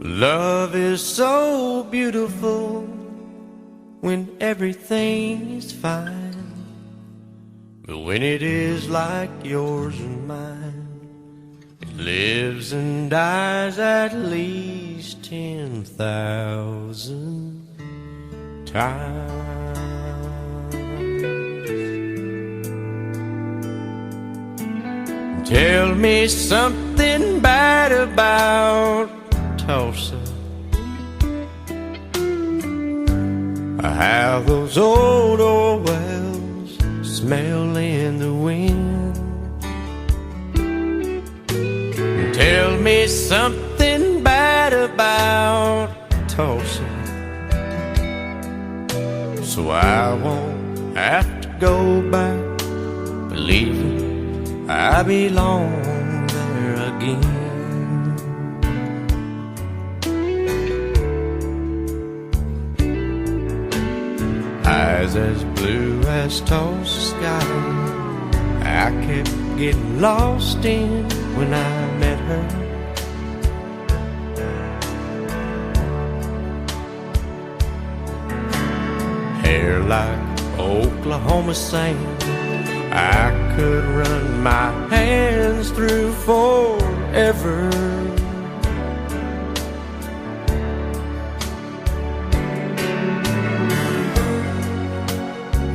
Love is so beautiful when everything's fine, but when it is like yours and mine, it lives and dies at least 10,000 times. Tell me something bad about Tulsa, how those old wells smell in the wind. Tell me something bad about Tulsa, so I won't have to go back believing I belong there again. Eyes as blue as Tulsa sky, I kept getting lost in when I met her. Hair like Oklahoma sand, I could run my hands through forever.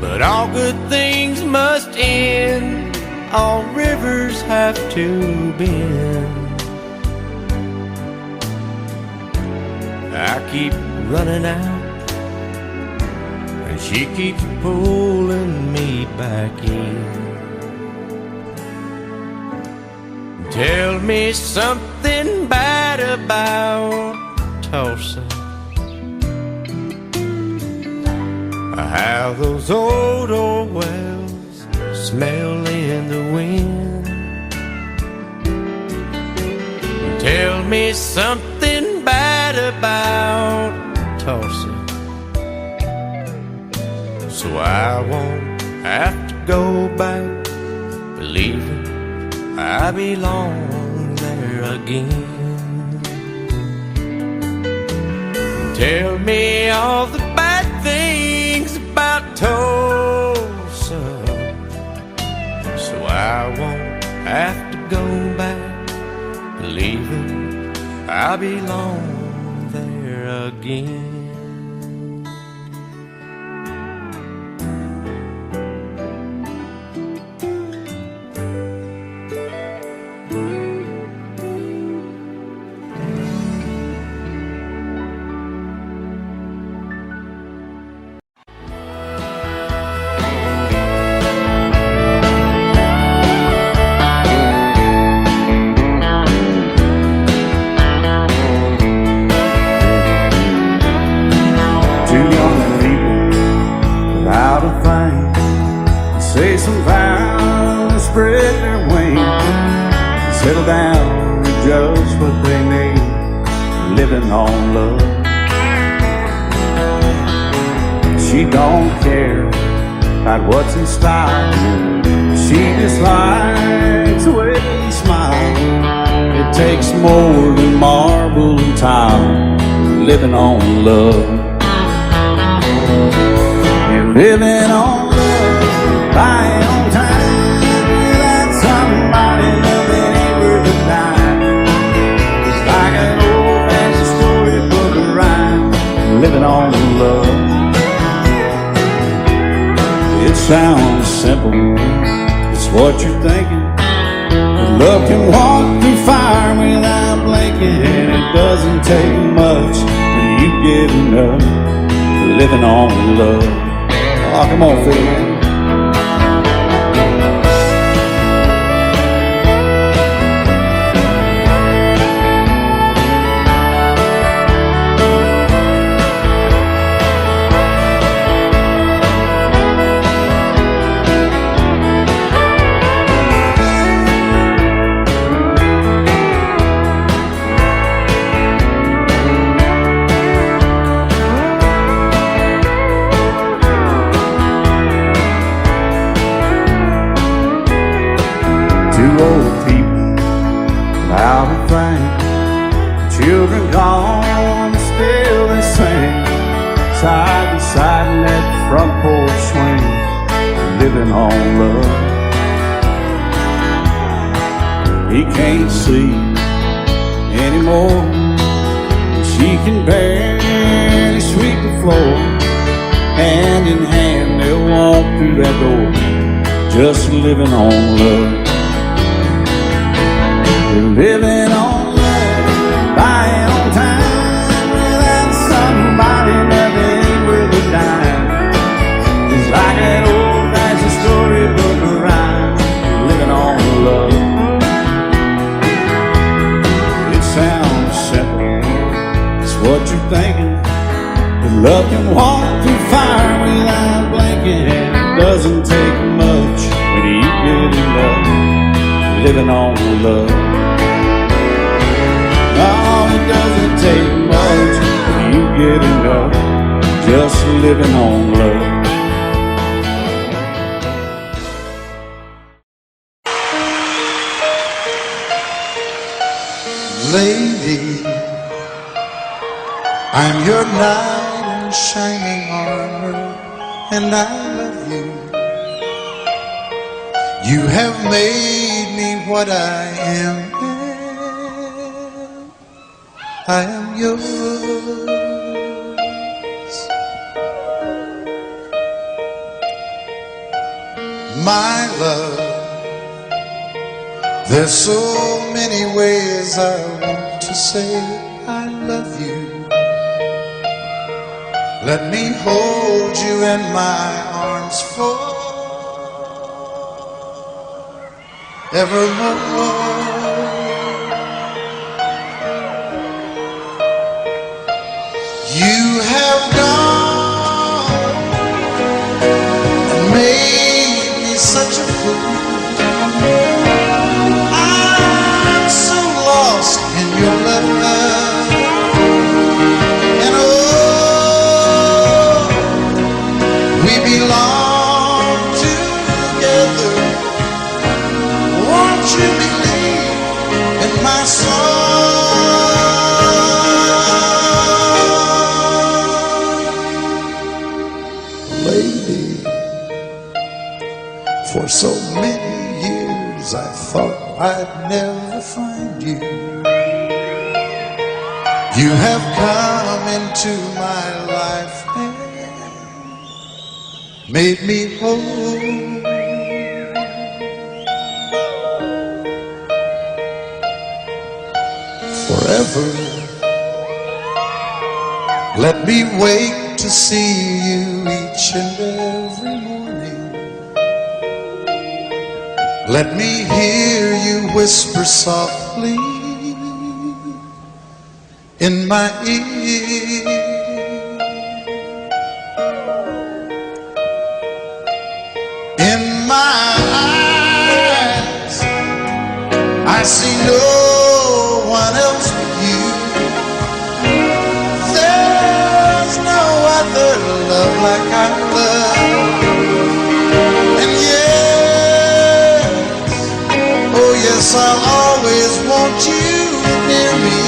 But all good things must end, all rivers have to bend. I keep running out, and she keeps pulling me back in. Tell me something bad about Tulsa, how those old wells smell in the wind. Tell me something bad about Tulsa, so I won't have to go back believing I belong there again. Tell me all the bad things about Tulsa, so I won't have to go back believing I belong there again. Say some vows, spread their wings, settle down with just what they need, living on love. She don't care about what's in style, she just likes the way you smile. It takes more than marble and tile, living on love. You're living on buying on time without somebody loving ain't worth a dime. It's like an old-fashioned storybook of rhyme, living on love. It sounds simple, it's what you're thinking, but love can walk through fire without blinking, and it doesn't take much when you get enough, living on love. Oh, come on, Phil. Children gone, still they sing, side by side in that front porch swing, living on love. He can't sleep anymore, she can barely sweep the floor. Hand in hand they'll walk through that door, just living on love. They're living on love, buying on time, without somebody that ain't worth a dime. It's like that old-fashioned storybook rhyme, living on love. It sounds simple, it's what you're thinking. But love can walk through fire without blinking, and it doesn't take much when you get in love, living on love. Oh, it doesn't take much when you get in love, just living on love. Lady, I'm your knight in shining armor, and I love you. You have made me what I am. I am yours. My love, there's so many ways I want to say I love you. Let me hold you in my arms forevermore. You have gone and made me such a fool. I'm so lost in your love, and oh, we belong together. Won't you believe in my song? Lady, for so many years I thought I'd never find you. You have come into my life and made me whole. Forever, let me wake to see you each and every morning. Let me hear you whisper softly in my ear. In my eyes, I see no one else but you. There's no other love like our love. And yes, oh yes, I'll always want you near me.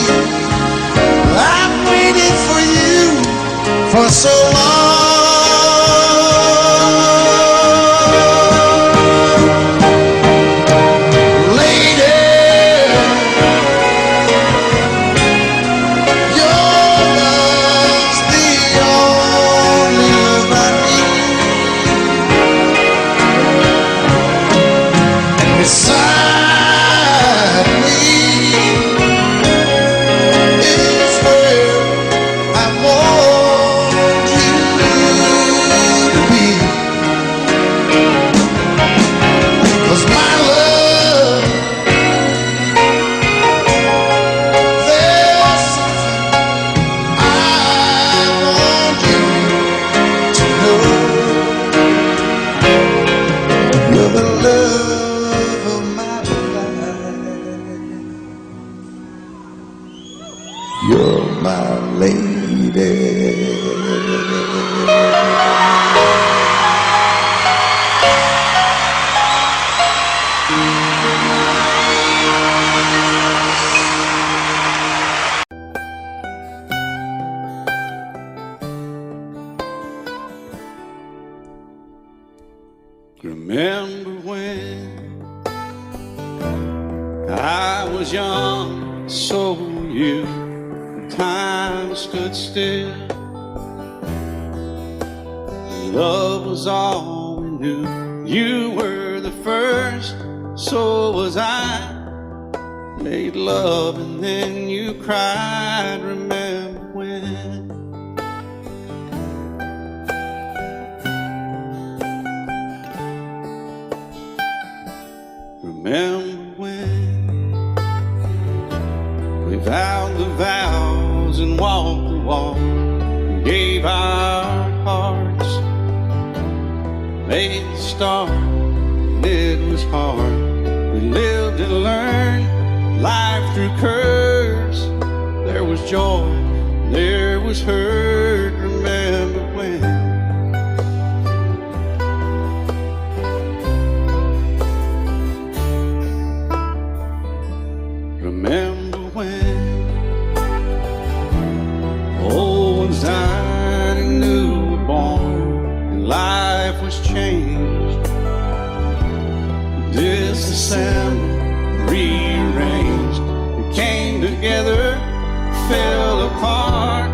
I've waited for you for so long. You're my lady. Remember when I was young, so were you. Time stood still. Love was all we knew. You were the first, so was I. Made love and then you cried. Remember when? Remember when we vowed the vows and walked the walk, gave our hearts, made the start, and it was hard. We lived and learned life through curves. There was joy, there was hurt. Remember when? Remember when old ones died and new were born, and life was changed, disassembled, rearranged. We came together, fell apart,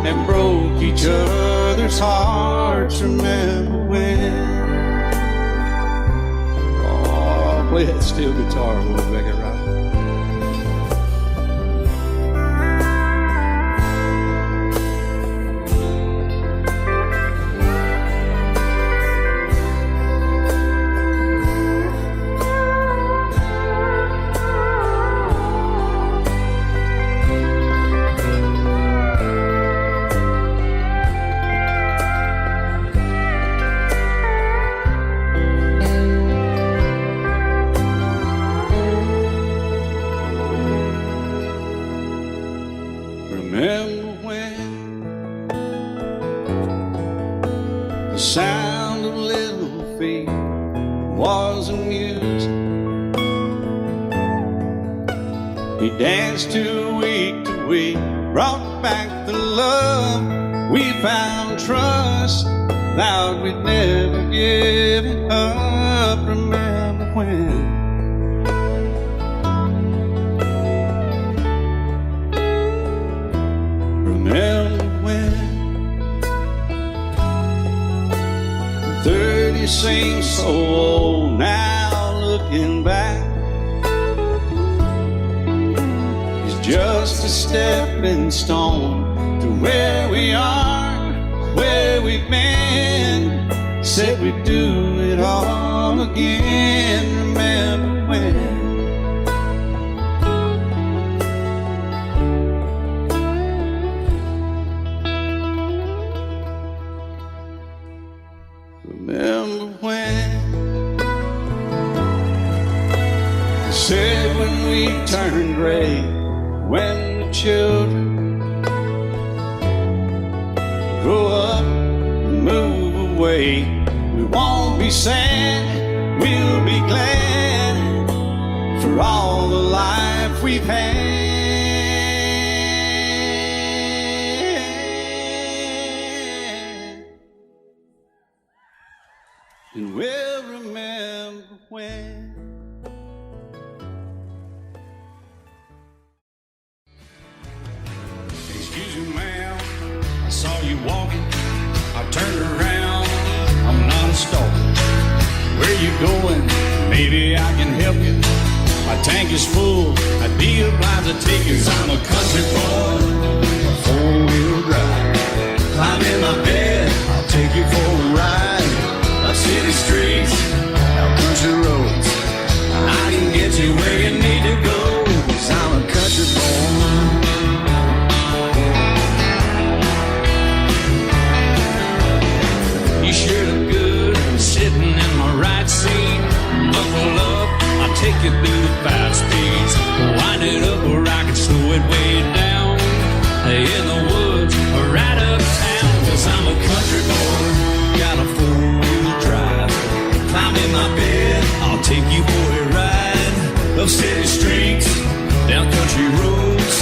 and broke each other's hearts. Remember when? Oh, play that steel guitar, we'll make it right. Remember when the sound of little feet was amused? He danced to week, brought back the love. We found trust, vowed we'd never give it up. Remember when? Remember when 30 seems so old now, looking back. It's just a stepping stone to where we are, where we've been. Said we'd do it all again. Remember when? Remember when they said when we turned gray, when the children grow up and move away, we won't be sad, we'll be glad for all the life we've had. And we'll remember when. Excuse me, ma'am, I saw you walking. I turned around, I'm not a stalker. Where you going? Maybe I can help you. My tank is full, I'd be obliged to take you. 'Cause I'm a country boy, a four-wheel drive. Climb in my bed, I'll take you for a ride. Up city streets, down country roads, I can get you where you need to go. 'Cause I'm a country boy. You sure look good sitting in my right seat. Buckle up, I'll take you through the 5 speeds. Wind it up where I can slow it way down. In the woods or right uptown. 'Cause I'm a country boy, got a 4-wheel drive. Climb in my bed, I'll take you for a ride. Up city streets, down country roads,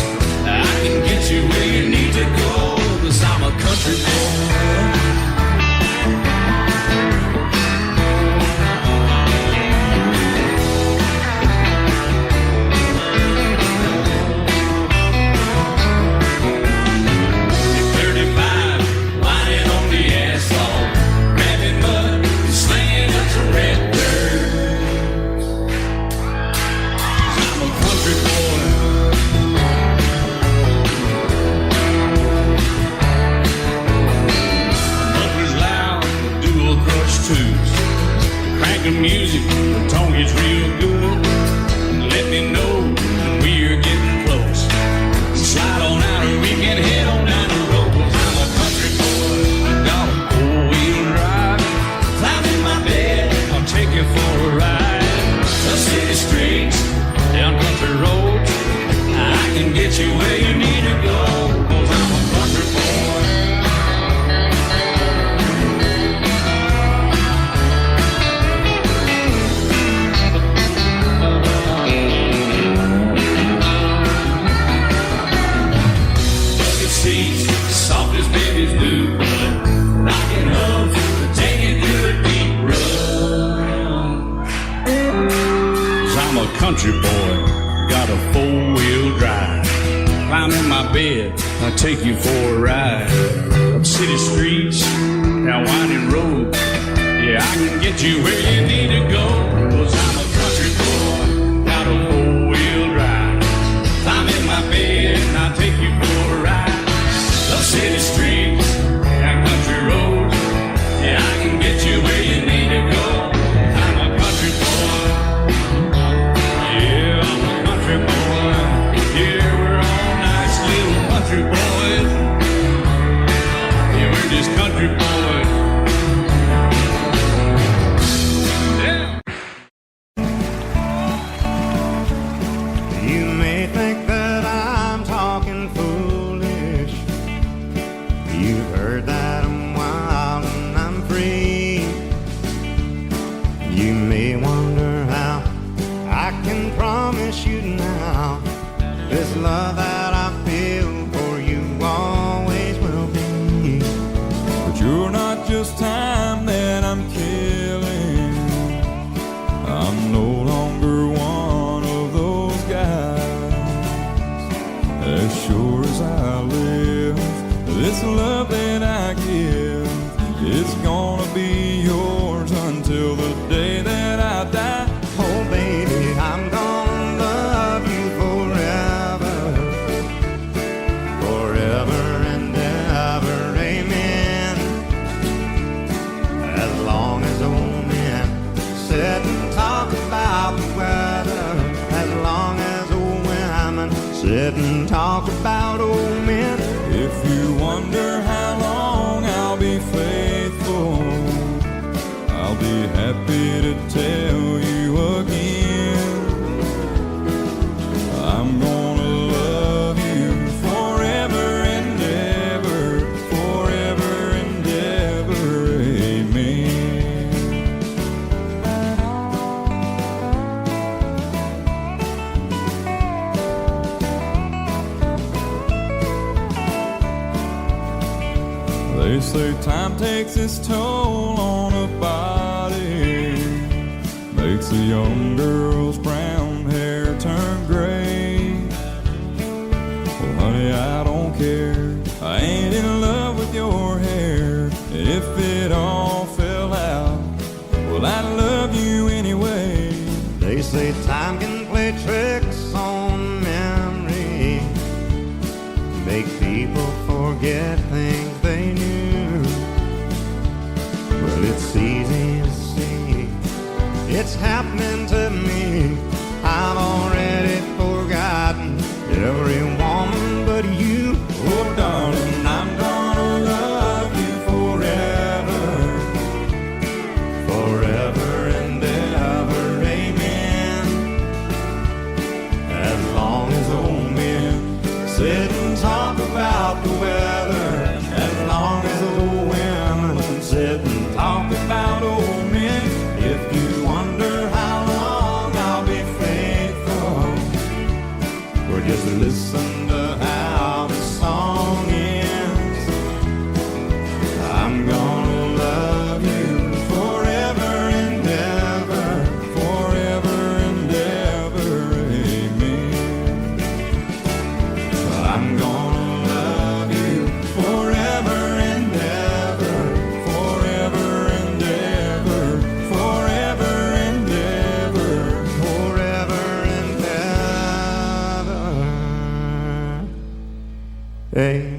you where you need to go, 'cause I'm a country boy. Bucket seats, soft as baby's blue blood, rocking hubs, taking good deep run. 'Cause I'm a country boy, got a four-wheel drive. Climb in my bed, I'll take you for a ride. Up city streets, down winding roads. Yeah, I can get you where you need to go, 'cause I'm a country boy, got a four-wheel drive. Climb in my bed, and I'll take you for a ride. Up city streets, down country roads. Yeah, I can get you where you need to go. I'm a country boy. Yeah, I'm a country boy. Yeah, we're all nice little country boys. Yeah, we're just country boys. Yeah. You may think that I'm talking foolish. You've heard that I'm wild and I'm free. You may wonder how I can promise you now this love that I feel for you always will be. But you're not just time that I'm killing. I'm no longer one of those guys. As sure as I live, this love that I give is gonna be yours until the day that I die. Oh baby, I'm gonna love you forever, forever and ever, amen. As long as old men sit and talk about the weather, as long as old women sit and talk about old men. If you wonder how long I'll be faithful, I'll be happy to tell you again. I'm gonna love you forever and ever, forever and ever, amen. They say time takes its toll on a body, makes a young girl's brown hair turn gray. Well, honey, I don't care. I ain't in love with your hair. And if it all fell out, well, I'd love you anyway. They say time can play tricks on memory, make people forget things they knew. Well, it's easy to see, it's happening to me. I've already forgotten every woman but you. Oh, darling, I'm gonna love you forever, Forever and ever, amen. As long as old men sit and talk about the weather, as long as old women sit and talk about old men. If you wonder how long I'll be faithful, or just listen to how the song ends. I'm gonna love you forever and ever, forever and ever, amen. I'm gonna love you forever and ever, Forever and ever, forever and ever. forever and ever. Amen.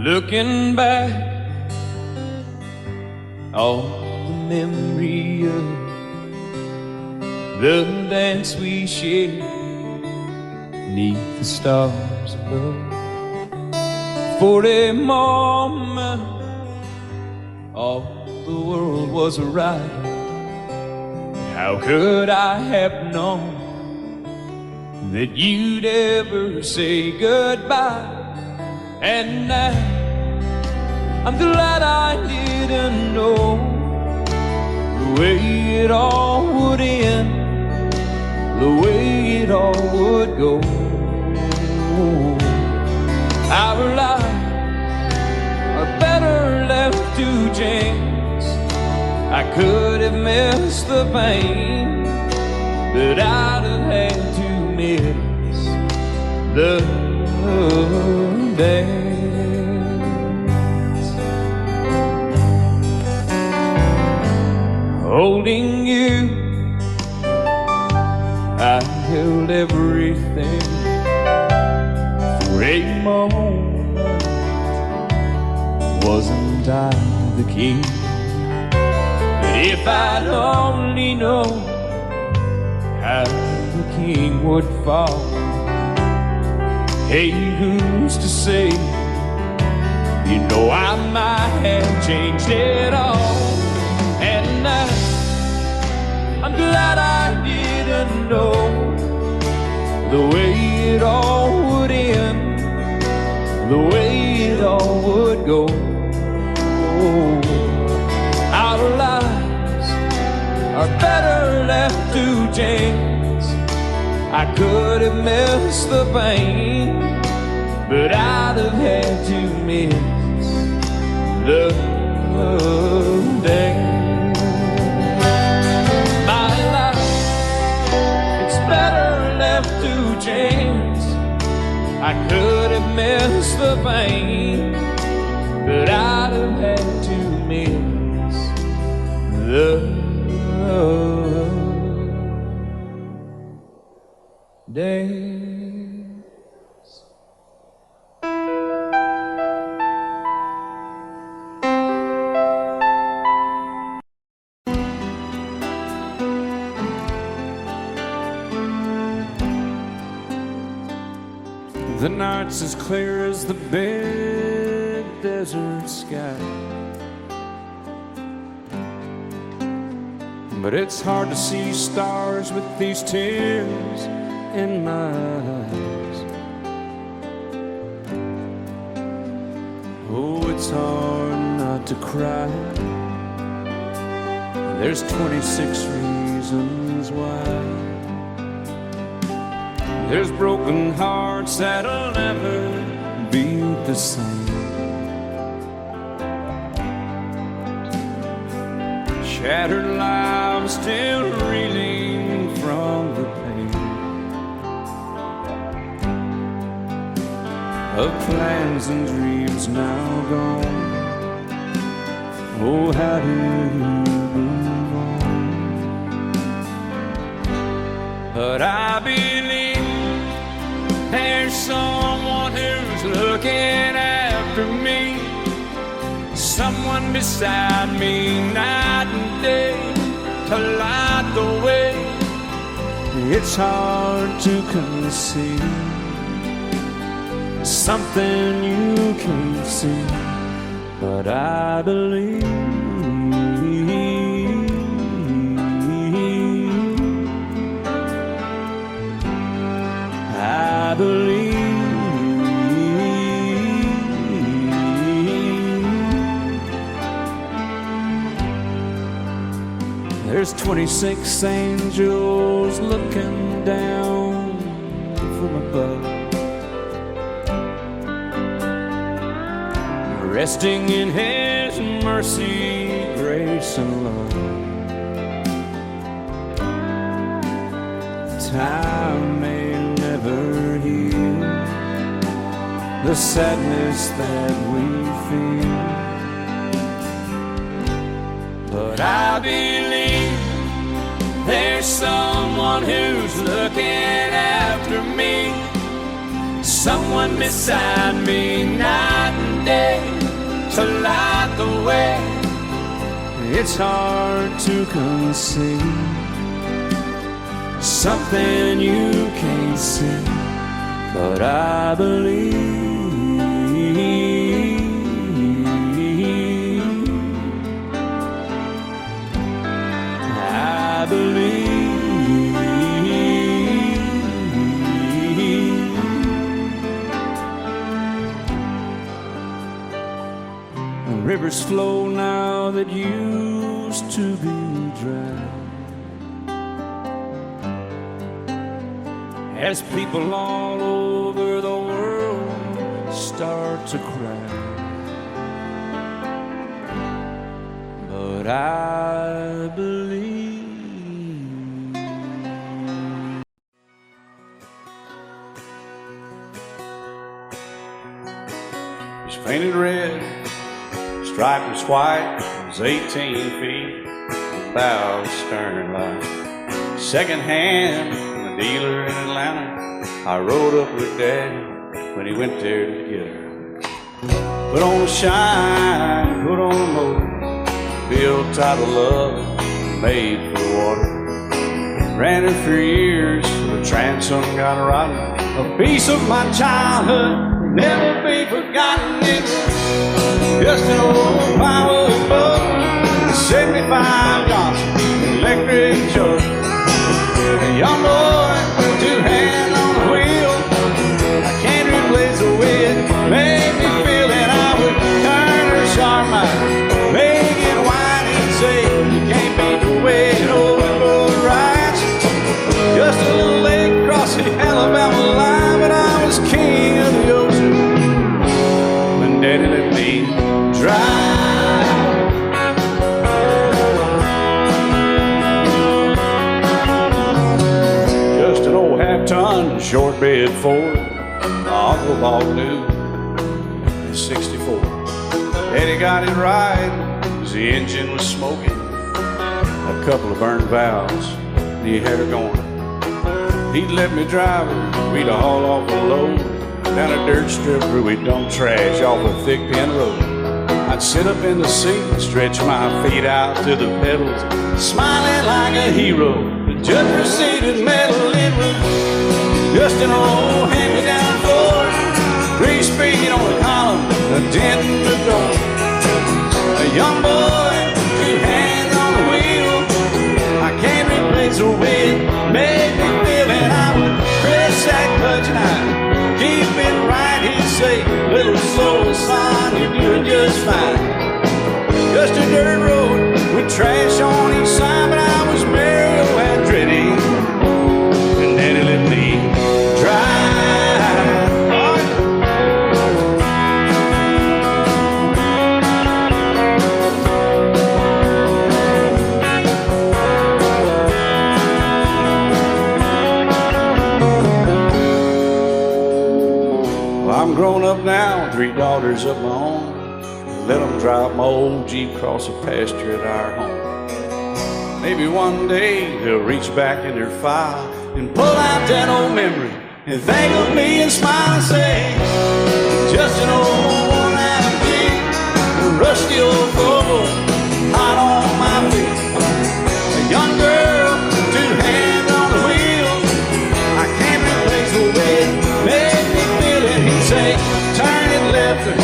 Look Looking back, all the memory of the dance we shared 'neath the stars above. For a moment, all the world was right. How could I have known that you'd ever say goodbye? And now I'm glad I didn't know the way it all would end, the way it all would go. Our lives are better left to chance. I could have missed the pain, but I'd have had to miss the dance. Holding you, I held everything. For a moment, wasn't I the king? But if I'd only known how the king would fall, hey, who's to say? You know I might have changed it all. And now I'm glad I didn't know the way it all would end, the way it all would go. Our lives are better left to chance. I could have missed the pain, but I'd have had to miss the dance. My life, it's better left to chance. I could have missed the pain, but I'd have had to miss the dance. The night's as clear as the big desert sky, but it's hard to see stars with these tears in my eyes. Oh, it's hard not to cry. There's 26 reasons why. There's broken hearts that'll never be the same. Shattered lives still reeling from the pain of plans and dreams now gone. Oh, how do you move on? But I believe there's someone who's looking after me, someone beside me night and day to light the way. It's hard to conceive something you can't see, but I believe. I believe. There's 26 angels looking down from above, resting in His mercy, grace, and love. Time may never heal the sadness that we feel, but I believe there's someone who's looking after me, someone beside me night and day to light the way. It's hard to conceive something you can't see, but I believe. I believe. Rivers flow now that used to be dry, as people all over the world start to cry. But I believe. It's painted red, striped was white, it was 18 feet, bow stern light. Second hand from a dealer in Atlanta, I rode up with Daddy when he went there to get her. Put on a shine, put on a motor, built tight of love, made for the water. Ran her for years, the transom got rotten. A piece of my childhood will never be forgotten. It's just an old power boat, 75 Johnson, electric jug. A young boy, two hands on the wheel. I can't replace the way it made me feel that I would turn her sharp mind, make it wide and say, you can't beat the way an old boat rides. Just a little lake across the Alabama line, but I was king of the ocean when Daddy let me drive. Just an old half-ton short bed Ford my uncle bought new in '64. Daddy got it right, 'cause the engine was smoking, a couple of burned valves, and he had her going. He'd let me drive her, we'd haul off a load down a dirt strip where we'd dump trash off a thick pin road. I'd sit up in the seat and stretch my feet out to the pedals, smiling like a hero. The judge proceeded metal, it was just an old hand-me-down Ford, 3-speed on the column, a dent in the door. A young boy, two hands on the wheel. I can't replace the way it made me feel, and I would press that clutch and I'd keep it right. He'd say, little slower, son, you're doing just fine. Just a dirt road with trash on each side, but I was Mario Andretti, and Daddy let me drive. I'm grown up now, 3 daughters of my own. Let them drive my old Jeep across the pasture at our home. Maybe one day they'll reach back in their file and pull out that old memory and think of me and smile and say, just an old worn-out Jeep, a rusty old Volvo, hot on my feet. A young girl, 2 hands on the wheel. I can't replace the way it made me feel it. He'd say, turn it left or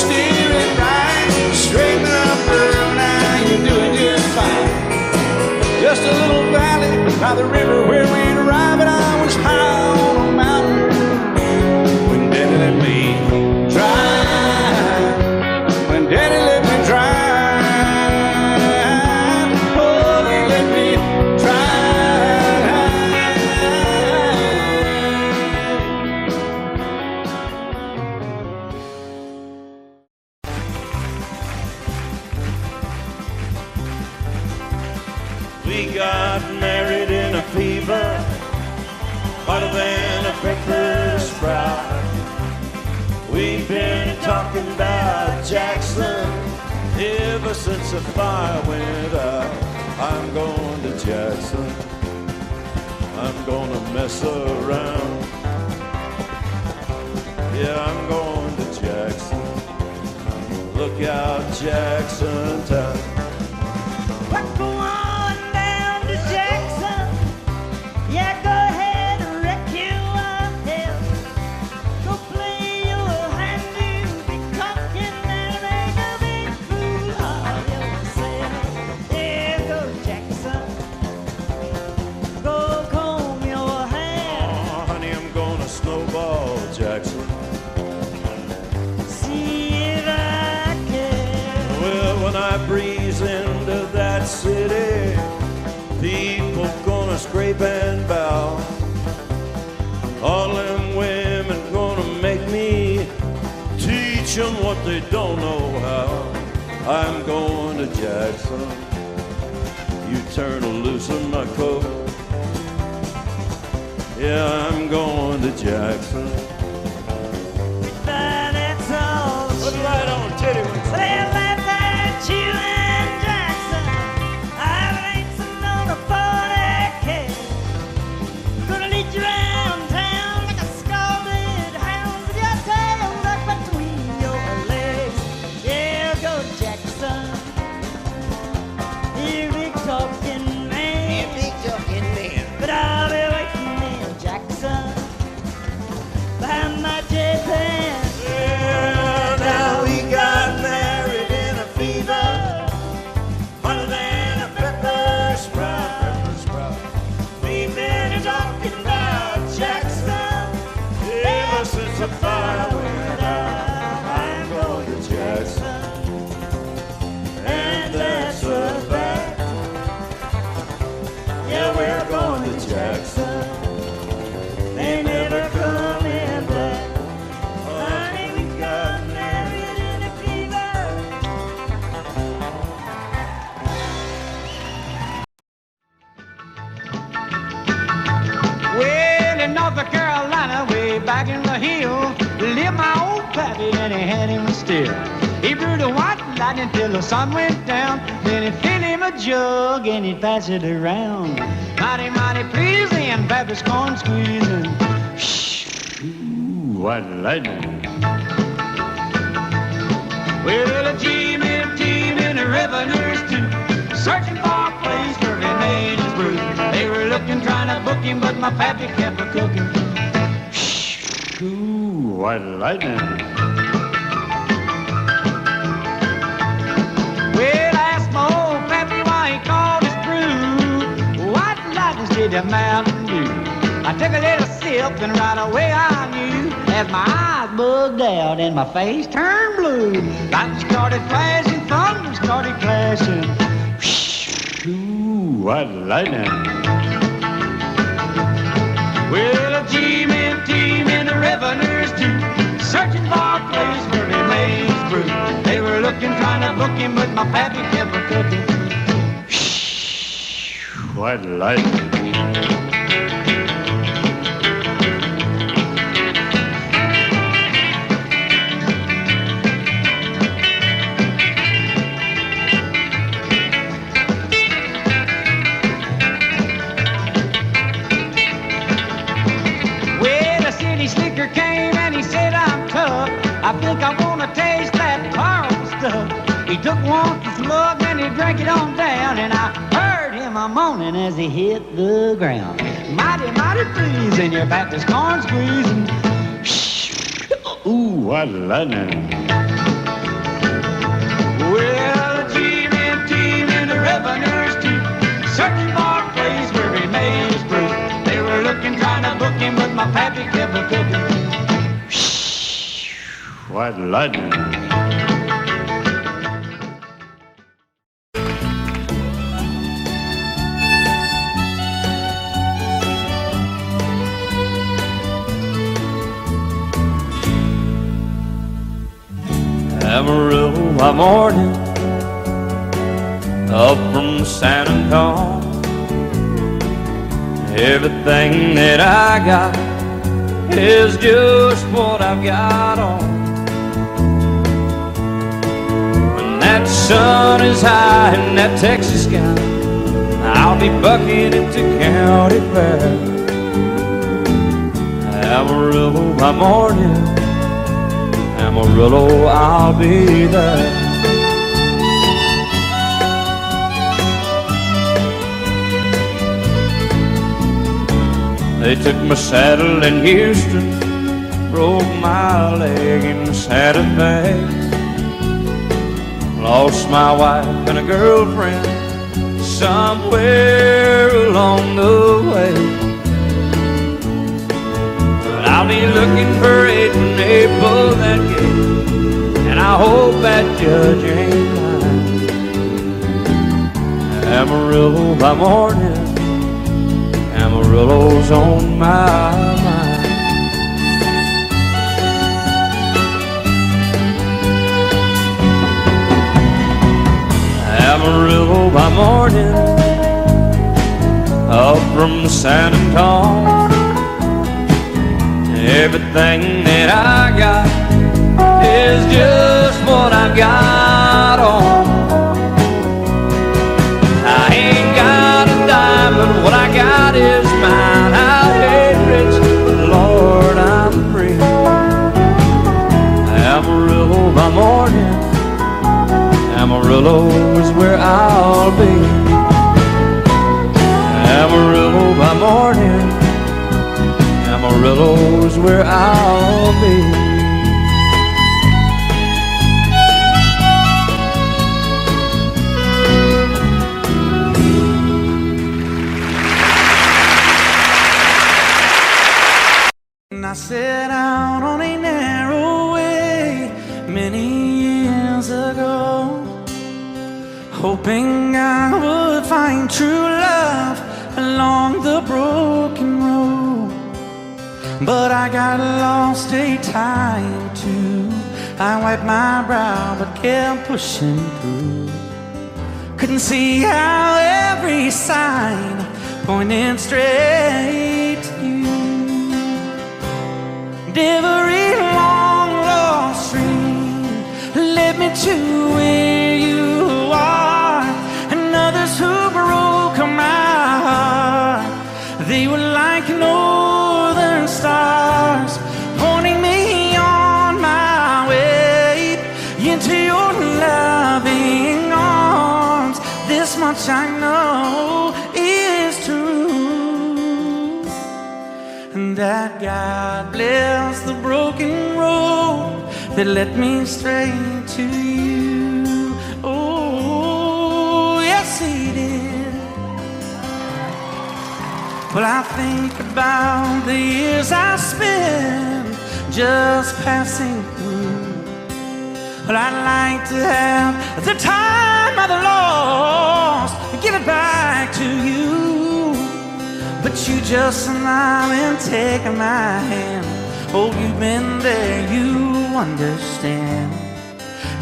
steer it right, straighten up girl, now you're doing just fine. Just a little valley by the river where we'd arrive, and I was high on a mountain when Daddy let me drive. When Daddy let me drive, oh, he let me We got married in a fever, hotter than a pepper sprout. We've been talking about Jackson ever since the fire went out. I'm going to Jackson, I'm gonna mess around. Yeah, I'm going to Jackson, look out Jackson Town. We're going down to Jackson. Yeah, go ahead and wreck your hell. Go play your hand, you be talking and make a big fool of yourself. Yeah, go Jackson. Go comb your hair. Oh, honey, I'm gonna snowball Jackson. See if I can. Well, when I breeze into that city, people gonna scrape and bow. All them women gonna make me teach them what they don't know how. I'm going to Jackson. You turn loose on my coat. Yeah, I'm going to Jackson. But that's all. Put it right on, titty wings. They laugh at you and Jackson. I've racing on a 40K. Gonna lead you around town like a scalded hound with your tail tucked between your legs. Yeah, go Jackson. You big talking man. But I'll be waiting in Jackson behind my jet band. Yeah, now we got married in a fever, hotter than a pepper sprout. We've been talking about Jackson ever since the fire went out. I'm going to Jackson, and that's a fact. Yeah, we're going to Jackson. They never come in black. Honey, we got married in a fever. Well, in North Carolina, way back in the hill, lived my old pappy and he had him still. He brewed a white lightning till the sun went down. Then he'd fill him a jug and he'd pass it around. Mighty, mighty pleasing, pappy's corn squeezing. Ooh, white lightning. Well, a team and the revenues too, searching for a place where he made his brew. They were looking, trying to book him, but my pappy kept a cooking. Ooh, white lightning. Well, I asked my old pappy why he called his brew white lightning instead of Mountain Dew. I took a little sip and right away I knew, as my eyes bugged out and my face turned blue. Lightning started flashing, thunder started clashing. Ooh, white lightning. Well, a team and the revenues too, searching for a place where he made his brew. They were looking, trying to book him, but my pappy kept a cooking. White lightning. Slicker came and he said, I'm tough. I think I want to taste that powerful stuff. He took one slug and he drank it on down, and I heard him a moaning as he hit the ground. Mighty, mighty pleasing, your Baptist corn squeezing. Ooh, what lightning. Well, the team and the revenues too, searching for a place where he made his brew. They were looking, trying to book him, but my pappy kept a cooking. White lightning. Amarillo morning, up from San Antonio. Everything that I got is just what I've got on. When that sun is high in that Texas sky, I'll be bucking into county fair. Amarillo by morning, Amarillo, I'll be there. They took my saddle in Houston, broke my leg in Santa Fe, lost my wife and a girlfriend somewhere along the way. But I'll be looking for it when they pull that gate, and I hope that judge ain't lying. Amarillo by morning, Amarillo's on my mind. Amarillo by morning, up from San Antonio. Everything that I got is just what I've got on. I ain't got a dime, but what I got is mine. I ain't rich, but Lord, I'm free. Amarillo by morning, Amarillo is where I'll be. Amarillo by morning, Amarillo is where I'll be. I set out on a narrow way many years ago, hoping I would find true love along the broken road. But I got lost a time or two. I wiped my brow but kept pushing through. Couldn't see how every sign pointed straight to you. Every long lost stream led me to where you are, and others who broke my heart, they were like northern stars, pointing me on my way into your loving arms. This much I know is true, and that God bless the broken road that led me straight to you. Oh, yes, He did. Well, I think about the years I spent just passing through. Well, I'd like to have the time I've lost, give it back to you. But you just smile and take my hand. Oh, you've been there, you understand.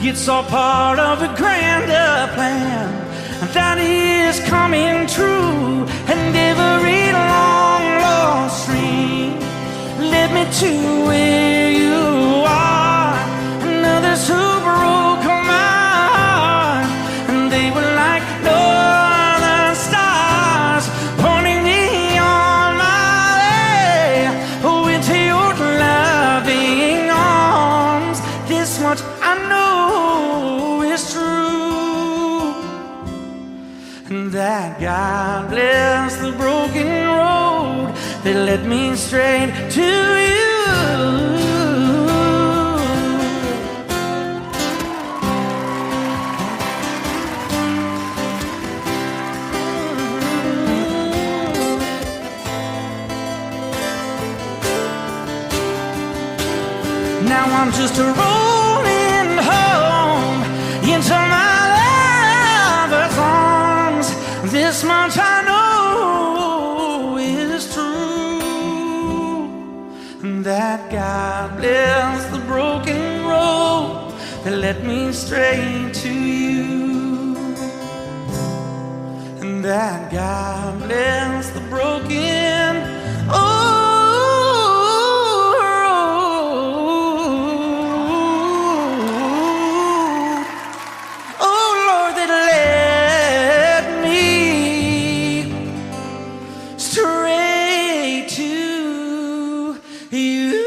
It's all part of a grander plan that is coming true. And every long lost stream led me to where you are, and others who broke my heart, and they were like northern stars, pointing me on my way into your loving arms. This much I know is true, and that God bless the broken road that led me straight to you. Now I'm just rolling home into my lover's arms. This much I know is true, and that God bless the broken road that led me straight to you, and that God bless the broken straight to you.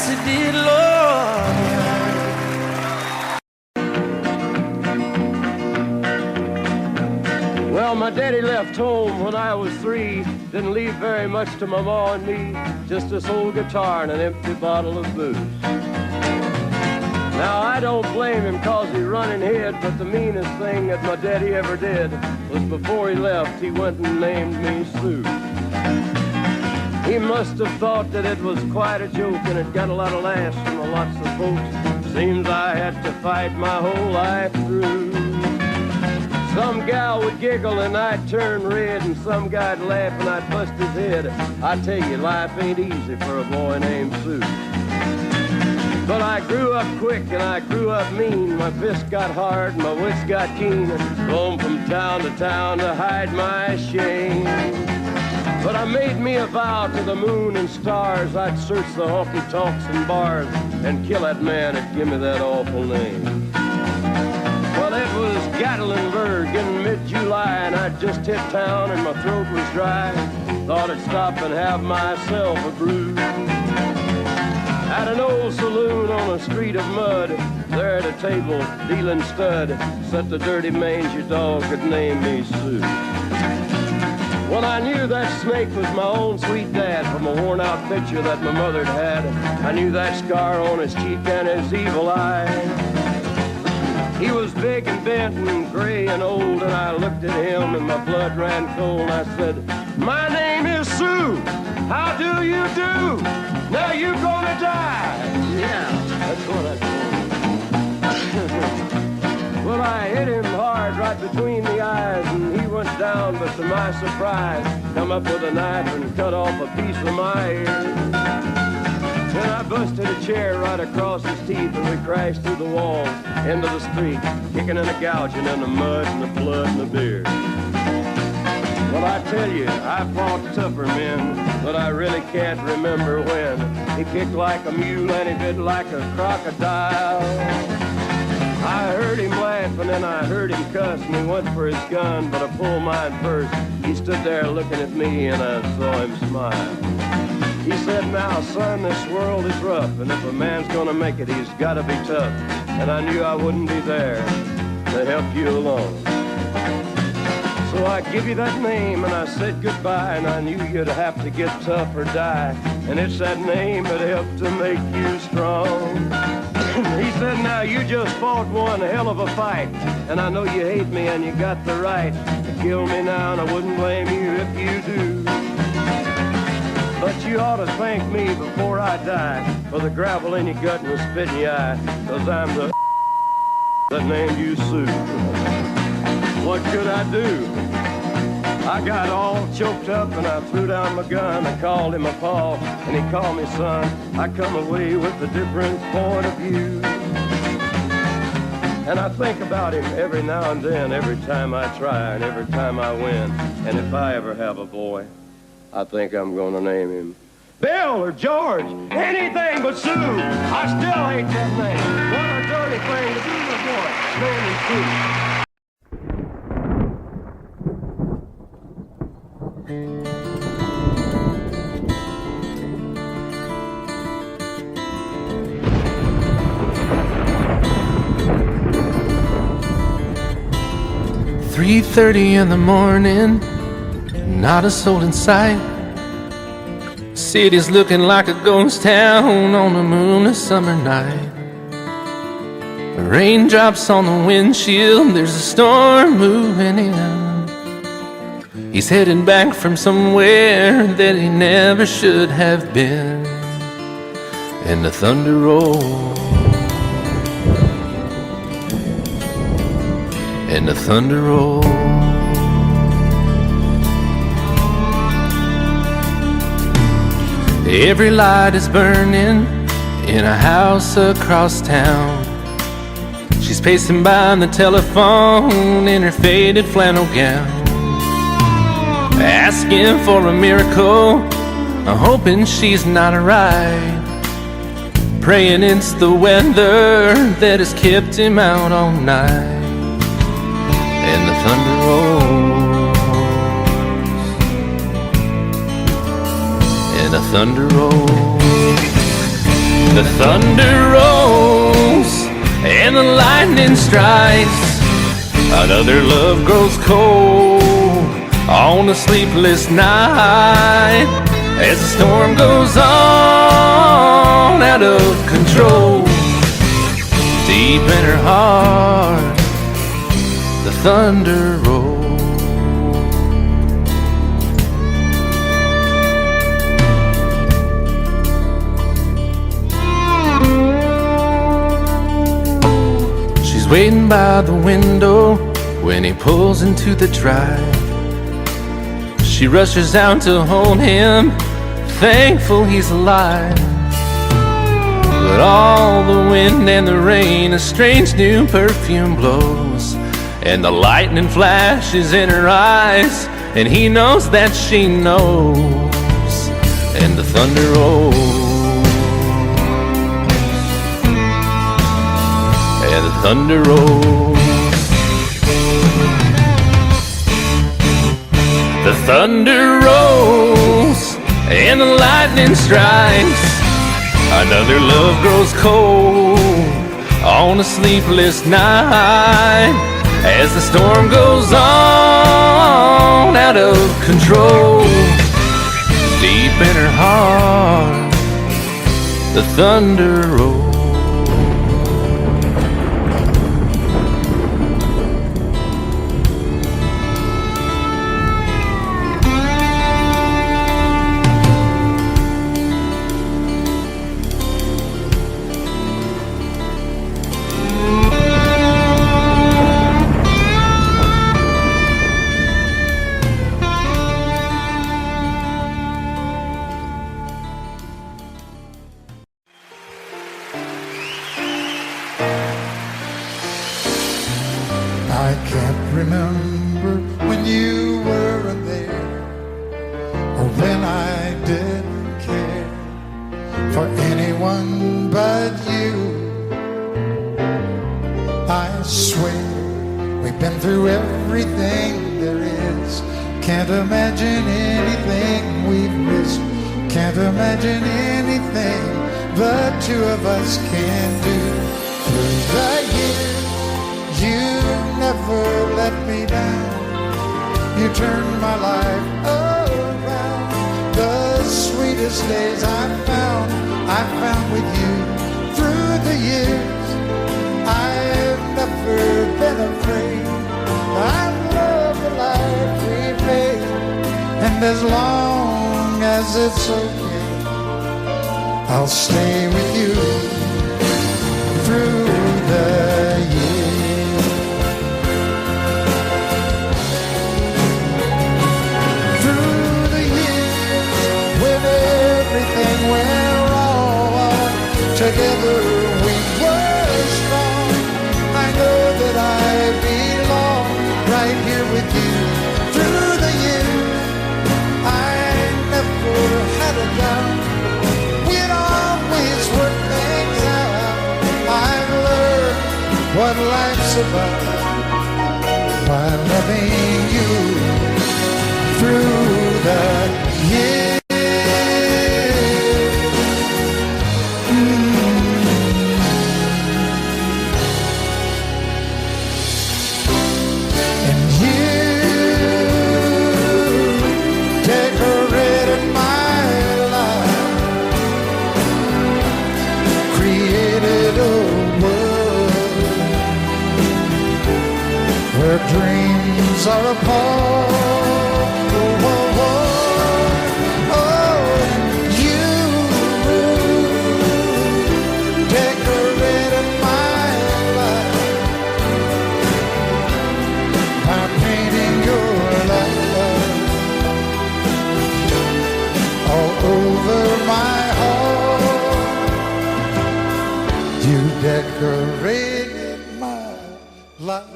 Yes, it did, Lord. Well, my daddy left home when I was 3. Didn't leave very much to my ma and me. Just this old guitar and an empty bottle of booze. Now, I don't blame him cause he run and hid, but the meanest thing that my daddy ever did was before he left, he went and named me Sue. He must have thought that it was quite a joke and it got a lot of laughs from lots of folks. Seems I had to fight my whole life through. Some gal would giggle and I'd turn red, and some guy'd laugh and I'd bust his head. I tell you, life ain't easy for a boy named Sue. But I grew up quick and I grew up mean. My fists got hard and my wits got keen. Roamed from town to town to hide my shame. But I made me a vow to the moon and stars. I'd search the honky-tonks and bars and kill that man that give me that awful name. Well, it was Gatlinburg in mid-July, and I'd just hit town and my throat was dry. Thought I'd stop and have myself a brew. At an old saloon on a street of mud, there at a table, dealing stud, sat the dirty mangy dog that named me Sue. Well, I knew that snake was my own sweet dad from a worn-out picture that my mother'd had. I knew that scar on his cheek and his evil eye. He was big and bent and gray and old, and I looked at him and my blood ran cold. I said, "My name is Sue. How do you do? Now you gonna die." Yeah, that's what I told him. Well, I hit him hard right between the eyes, and he went down, but to my surprise, come up with a knife and cut off a piece of my ear. Then I busted a chair right across his teeth, and we crashed through the walls into the street, kicking and a gouging in the mud and the blood and the beer. Well, I tell you, I fought tougher men, but I really can't remember when. He kicked like a mule and he bit like a crocodile. I heard him laugh and then I heard him cuss, and he went for his gun, but I pulled mine first. He stood there looking at me and I saw him smile. He said, "Now, son, this world is rough, and if a man's gonna make it, he's gotta be tough." And I knew I wouldn't be there to help you along. So I give you that name and I said goodbye, and I knew you'd have to get tough or die. And it's that name that helped to make you strong. He said, "Now you just fought one hell of a fight, and I know you hate me and you got the right to kill me now, and I wouldn't blame you if you do. But you ought to thank me before I die for the gravel in your gut and the spit in your eye, 'cause I'm the that named you Sue." What could I do? I got all choked up and I threw down my gun. I called him a paw and he called me son. I come away with a different point of view. And I think about him every now and then, every time I try and every time I win. And if I ever have a boy, I think I'm gonna name him Bill or George, anything but Sue. I still hate that name. What a dirty thing to do to a boy. Name him Sue. 3:30 in the morning, not a soul in sight. City's looking like a ghost town on a moonless summer night. Raindrops on the windshield, there's a storm moving in. He's heading back from somewhere that he never should have been. And the thunder rolls, and the thunder rolls. Every light is burning in a house across town. She's pacing by the telephone in her faded flannel gown, asking for a miracle, hoping she's not alright, praying it's the weather that has kept him out all night. And the thunder rolls, and the thunder rolls. The thunder rolls and the lightning strikes. Another love grows cold on a sleepless night as the storm goes on out of control. Deep in her heart, the thunder rolls. She's waiting by the window when he pulls into the drive. She rushes out to hold him, thankful he's alive. But all the wind and the rain, a strange new perfume blows, and the lightning flashes in her eyes, and he knows that she knows, and the thunder rolls, and the thunder rolls. The thunder rolls and the lightning strikes. Another love grows cold on a sleepless night as the storm goes on out of control. Deep in her heart, the thunder rolls. I can't remember when you weren't there, or when I didn't care for anyone but you. I swear we've been through everything there is. Can't imagine anything we've missed. Can't imagine anything the two of us can do. Through the years, you never let me down. You turned my life around. The sweetest days I found with you. Through the years, I've never been afraid. I love the life we've made, and as long as it's okay, I'll stay with you through the years. Through the years, when everything went wrong, together we were strong. I know that I belong right here with you. Through the years, I never had a doubt. We'd always work things out. I've learned what life's about by loving you through the years. And you decorated my life, created a world where dreams are apart. Oh, oh, oh, oh, you decorated my life by painting your love all over my heart. You decorated my life.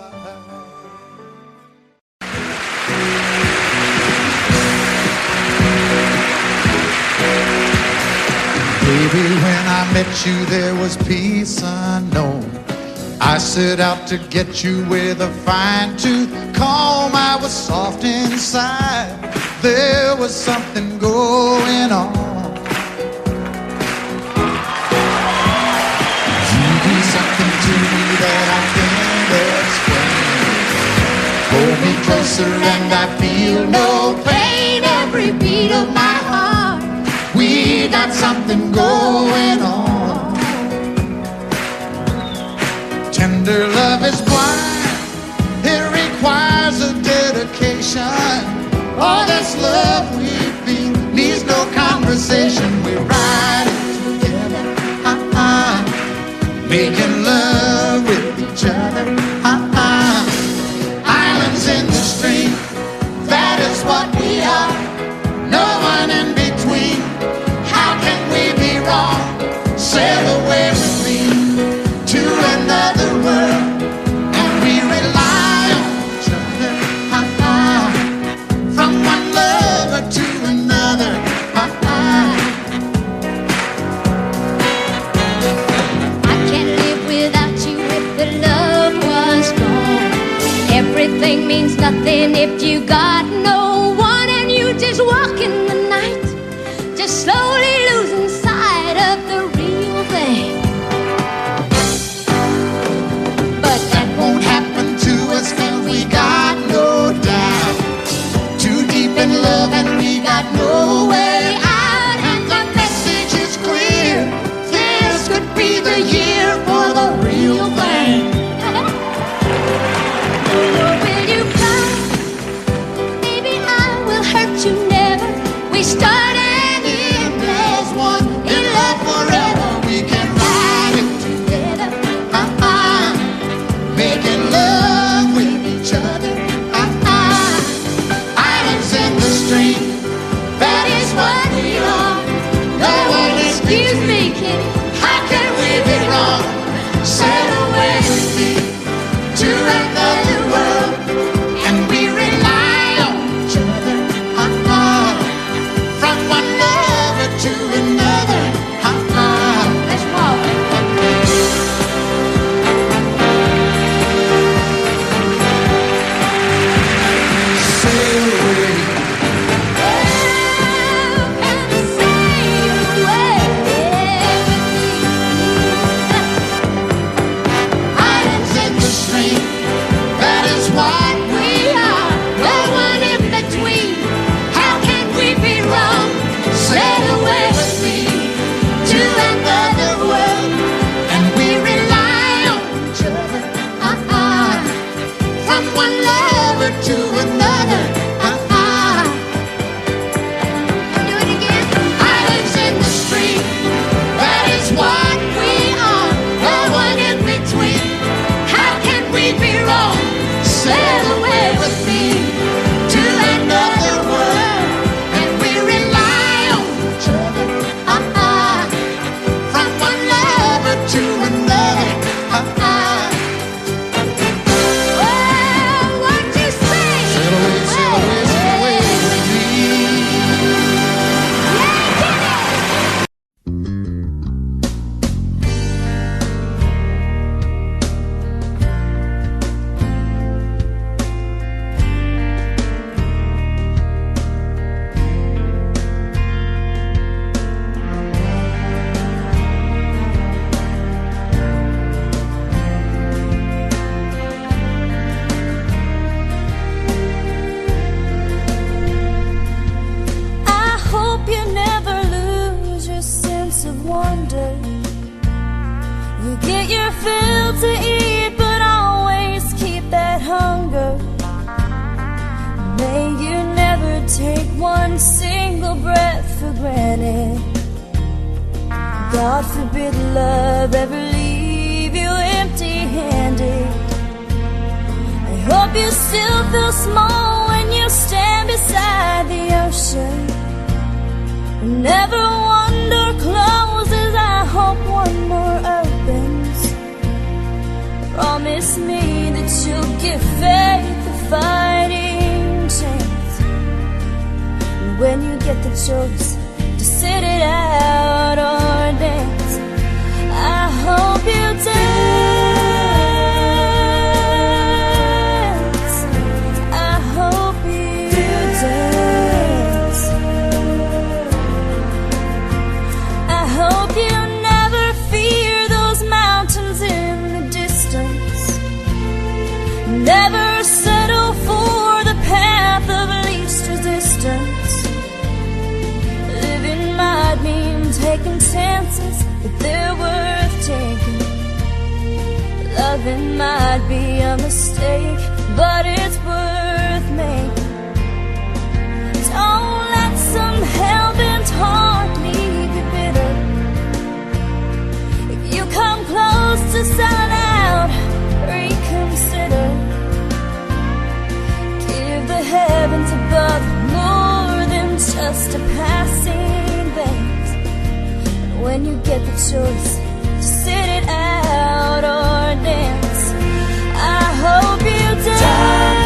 Baby, when I met you, there was peace unknown. I set out to get you with a fine-tooth comb. I was soft inside. There was something going on. closer and I feel no pain every beat of my heart. We got something going on. Tender love is blind, it requires a dedication. All this love we feel needs no conversation. We ride it together, making love with each other, Islands in the stream, that is what we are. No one in between. How can we be wrong? Sail away with me to another world, and we rely on each other, from one lover to another, I can't live without you if the love was gone. Everything means nothing if you got no one, and you just walk in the night, just slowly losing sight of the real thing. but that won't happen to us, 'cause we got no doubt. Too deep in love and we got no way out, and the message is clear. This could be the year for the real thing. Will you come? Maybe I will hurt you never. We start and end as one, in love forever. We can ride it Together, making love with each other, islands in the stream, that is what we are. No one excuse me, kid. How can we be wrong? Sail away with me to another world, and we rely on each other, from one lover to another, Let's walk. sail away. Islands in the stream, that is what we are. No one in between. How can we be wrong? Sail away with me to another world, and we rely on each other, from one lover to another, Do it again. islands in the stream, that is what we are. No one in between. How can we be wrong? Sail away with me to another world, and we rely on each other, from one lover to another. Well, what you say? Sail away, sail away, sail away with me. I hope you never lose your sense of wonder. You get your fill to eat, but always keep that hunger. May you never take one single breath for granted. God forbid love ever leave you empty-handed. I hope you still feel small when you stand beside the ocean. Never one door closes, I hope one more opens. Promise me that you'll give faith a fighting chance. And when you get the choice to sit it out or dance, I hope you dance. I hope you dance. I hope you never fear those mountains in the distance. Never settle for the taking chances, but they're worth taking. Loving might be a mistake, but it's worth making. Don't let some hell-bent heart leave you bitter. If you come close to selling out, reconsider. Give the heavens above more than just a passing glance. And when you get the choice to sit it out or dance, I hope you dance. Time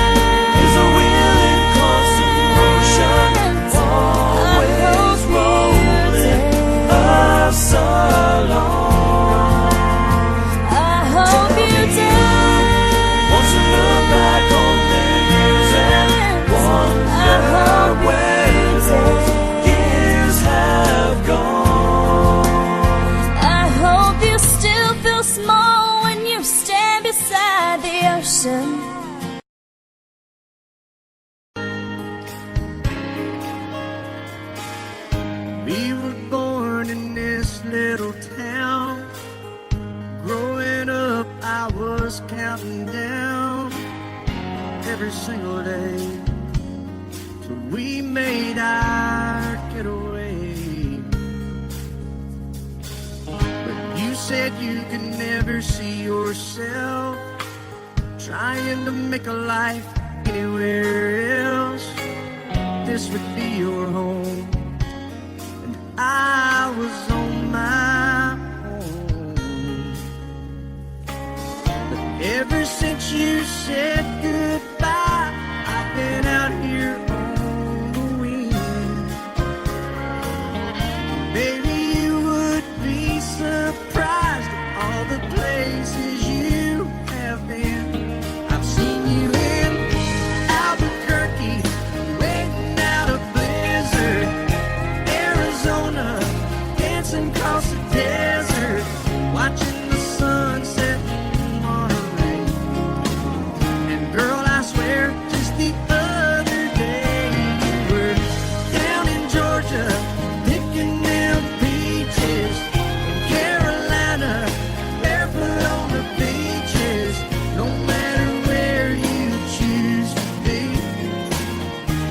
is a wheel in constant motion, always rolling us along. I hope you dance. Won't you look back on the years and wonder where those years have gone? I hope you still feel small when you stand beside the ocean. We were born in this little town. Growing up, I was counting down every single day till we made our getaway. But you said you could never see yourself trying to make a life anywhere else. This would be your home, and I was on my own. But ever since you said goodbye, I've been out here on the wing. Maybe you would be surprised at all the places you have been. I've seen you in Albuquerque, waiting out a blizzard, Arizona, dancing across the desert, watching the sunset in Monterey. And girl, I swear, just the other day you were down in Georgia, picking them peaches. In Carolina, barefoot on the beaches. No matter where you choose to be,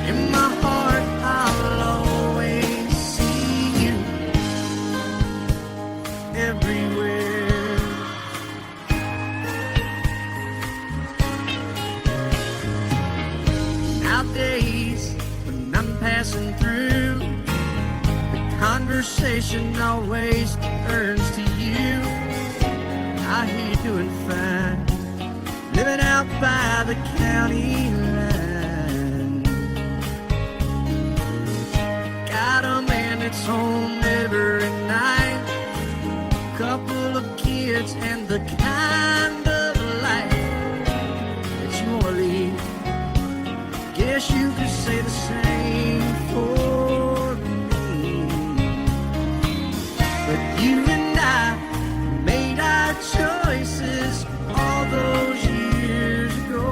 in my heart I'll always see you everywhere. Nowadays, when I'm passing through, the conversation always turns to you. I hear you doing fine, living out by the county line. Got a man that's home every night, couple of kids and the kind of life that you wanna lead. Guess you could say the same for me. But you and I made our choices all those years ago.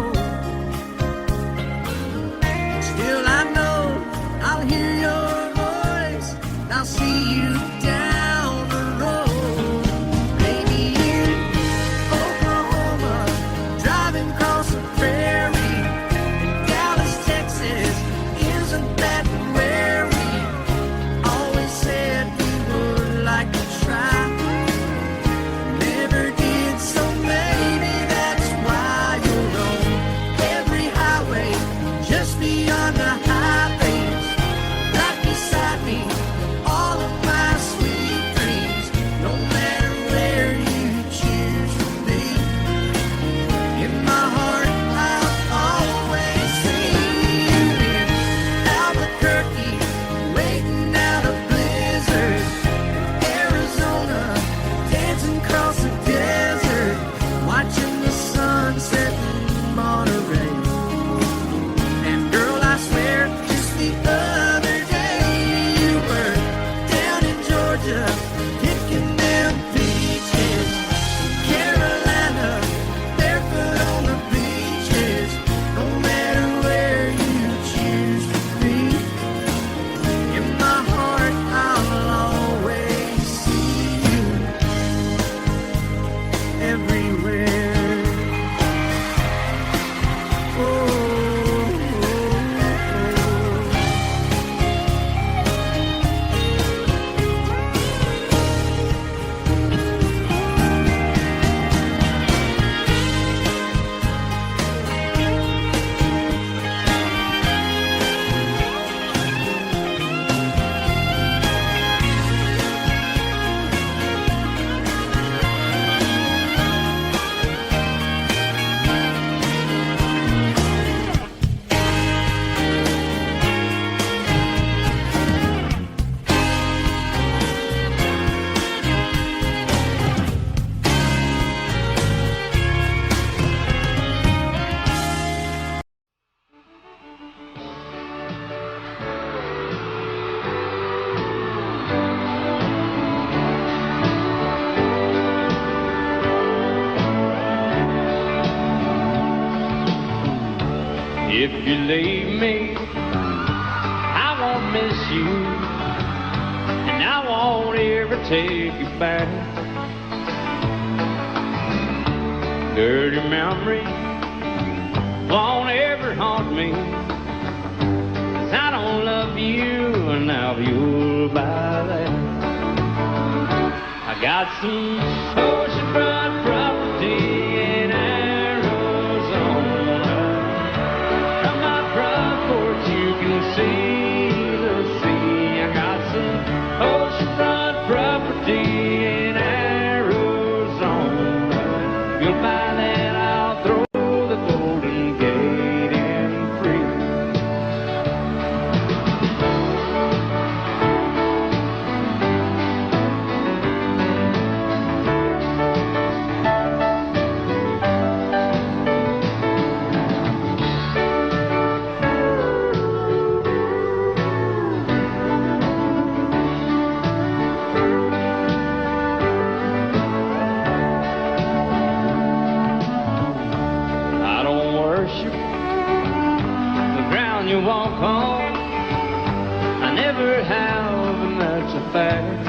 Still I know I'll hear your voice, and I'll see you down the road. Maybe in Oklahoma, driving across the prairie. In Dallas, Texas, isn't that where we always said we would like to try? Never did, so maybe that's why you're on every highway, just beyond the highways, right beside me, all of my If you leave me, I won't miss you, and I won't ever take you back. Dirty memory won't ever haunt me, 'cause I don't love you, and now you'll buy that. I got some oceanfront property in Arizona. From my front porch you can see the sea. I got some oceanfront property in Arizona. You'll find that I'll throw the Golden Gate in free. I don't worship the ground you walk on. I never have, and that's a fact.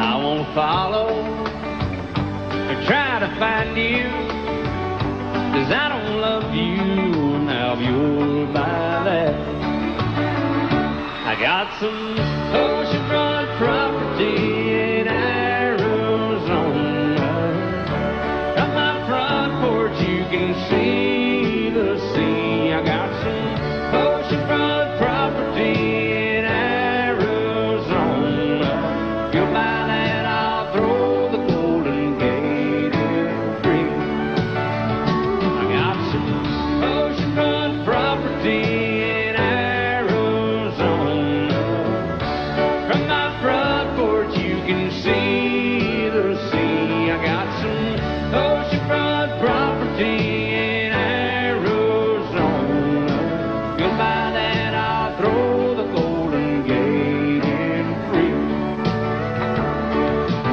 I won't follow or try to find you, 'cause I don't love you, now you'll buy that. I got some oceanfront property in Arizona. From my front porch you can see the sea. I got some oceanfront property in Arizona. You'll buy that, I'll throw the Golden Gate in free. I got some oceanfront property in Arizona. From my front porch you can see the sea. I got some oceanfront property in Arizona. You'll buy that, I'll throw the Golden Gate in free.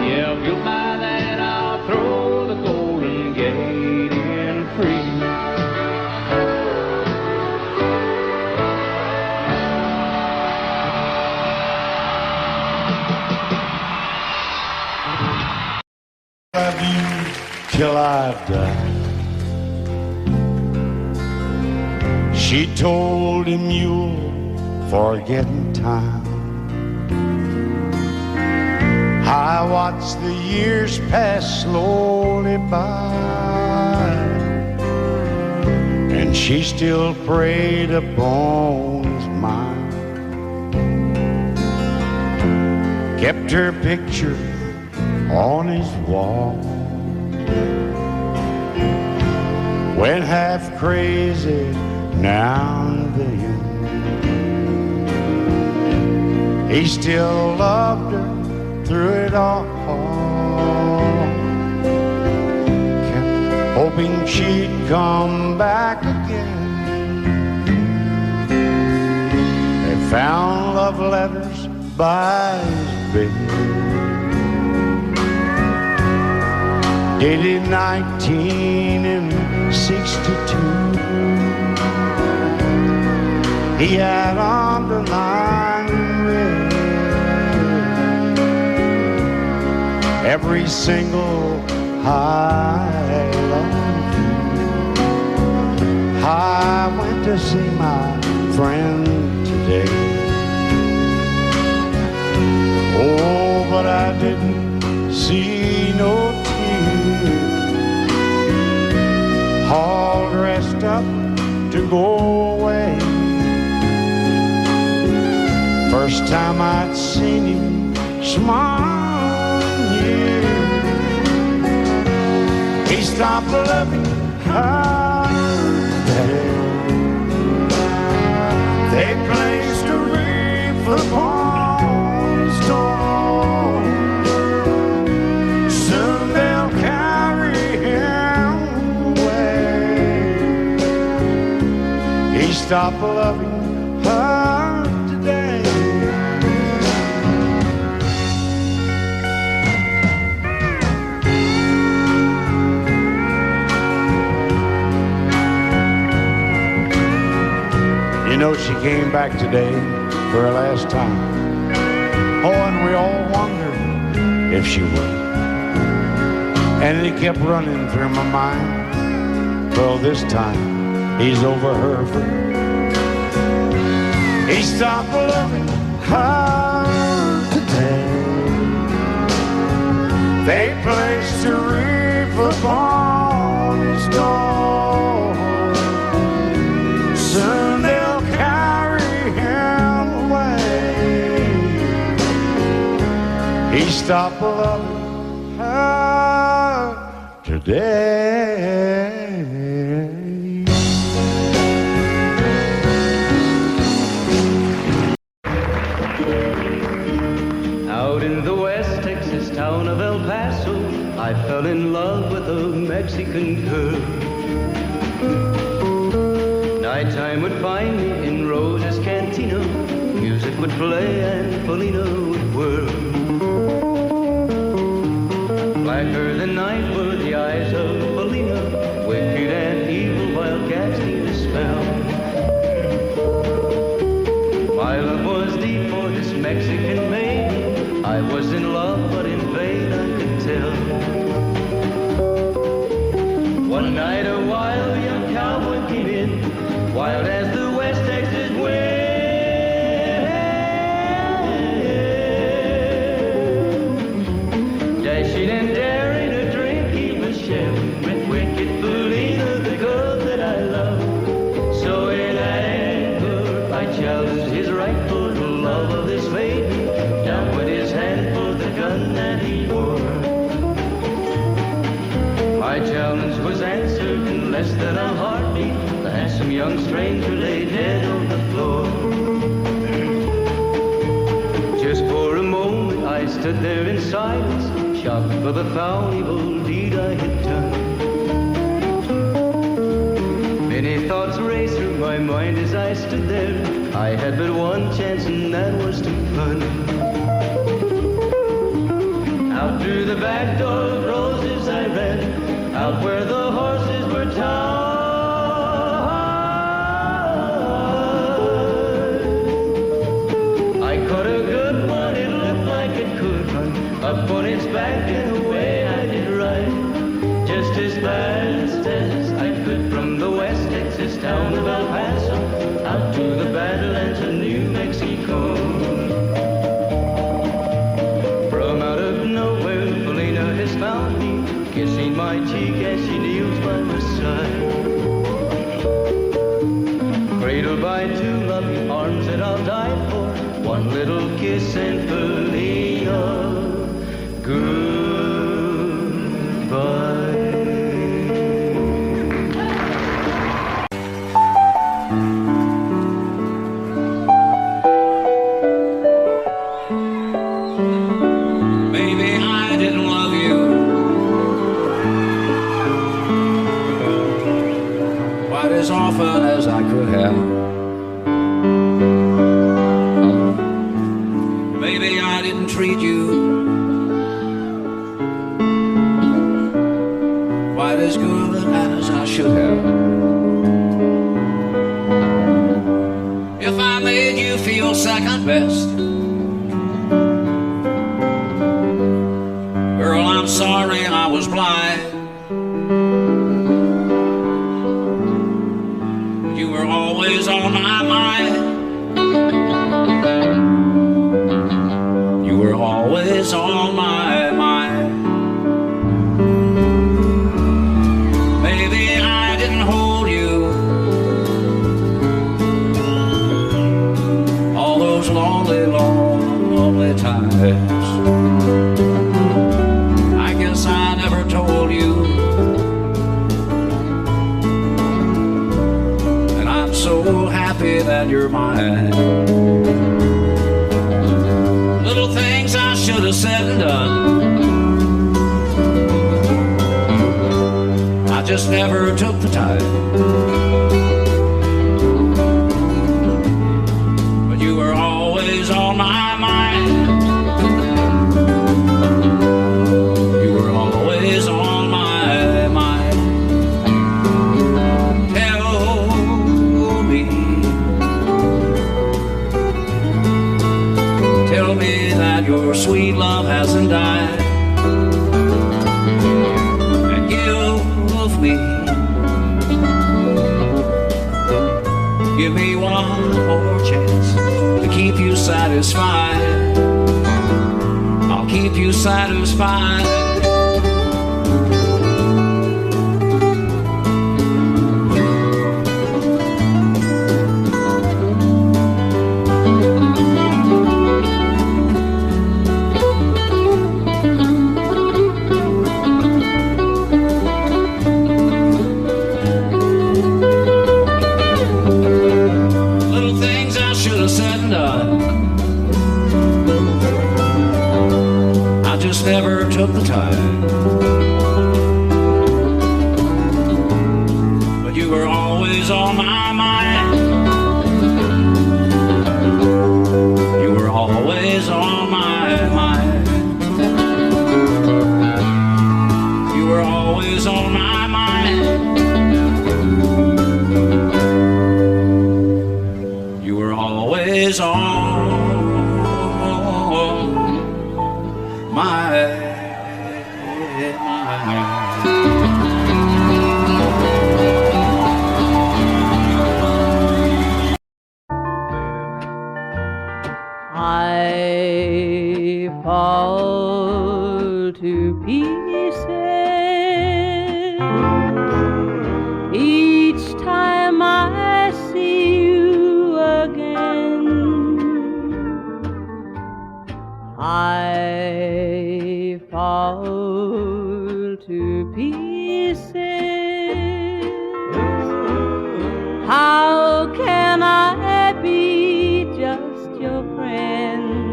Yeah, you'll buy that, I'll throw the Golden Gate in free. Love you till I die. She told him you'll forget in time. I watched the years pass slowly by, and she still preyed upon his mind. Kept her picture on his wall. Went half crazy now and then. He still loved her through it all. Kept hoping she'd come back again. They found love letters by his bed, dated 1962. He had underlined red every single I love you. I went to see my friend today. Oh, but I didn't see no tears. All dressed up to go away. First time I'd seen him smile in years. He stopped loving her today. They placed a wreath upon his door. Soon they'll carry him away. He stopped loving her today. though she came back today for her last time. Oh, and we all wondered if she would. And it kept running through my mind. Well, this time he's over her for good. He stopped loving her today. They placed a wreath upon his door. Soon they'll carry him away. He stopped loving her today. Out in the West Texas town of El Paso, I fell in love with a Mexican girl. Nighttime would find me in Rose's Cantina. Music would play and Polina would whirl. Blacker than night were the eyes of Polina, wicked and evil while casting a spell. My love was deep for this Mexican maiden. I was in love, but in vain I could tell. One night a wild young cowboy came in, wild as the West Texas wind. Dashing and daring a drink he was sharing with wicked Polina, the girl that I love. So in anger I challenged his right for the love of this maiden. Down went his hand for the gun that he wore. My challenge was answered in less than a heartbeat. The handsome young stranger lay dead on the floor. Just for a moment I stood there in silence, shocked for the foul evil deed I had done. Many thoughts raced through my mind as I stood there. I had but one chance and that was to run. Out through the back door of Roses I ran, out where the horses were tied. I caught a good one, it looked like it could run, up on its back and away I did ride. Just as fast as I could from the West Texas town of El Paso, out to the Badlands of New Mexico. From out of nowhere, Polina has found me, kissing my cheek as she kneels by my side. Cradled by two loving arms that I'll die for, one little kiss and Polina, goodbye. Maybe I didn't love you quite as often as I could have. Maybe I didn't treat you quite as good as I should have. If I made you feel second best, girl, I'm sorry I was blind. You were always on my mind. You were always on my mind. Maybe I didn't hold you all those lonely, lonely times. I guess I never told you, and I'm so happy that you're mine. Little things I should have said and done, I just never took the time. But you were always on my mind. sweet love hasn't died. And give me one more chance to keep you satisfied. I'll keep you satisfied. Never took the time, but you were always on my mind. You were always on my mind. You were always on my mind. You were always on I fall to pieces each time I see you again. I fall to pieces. How can I be just your friend?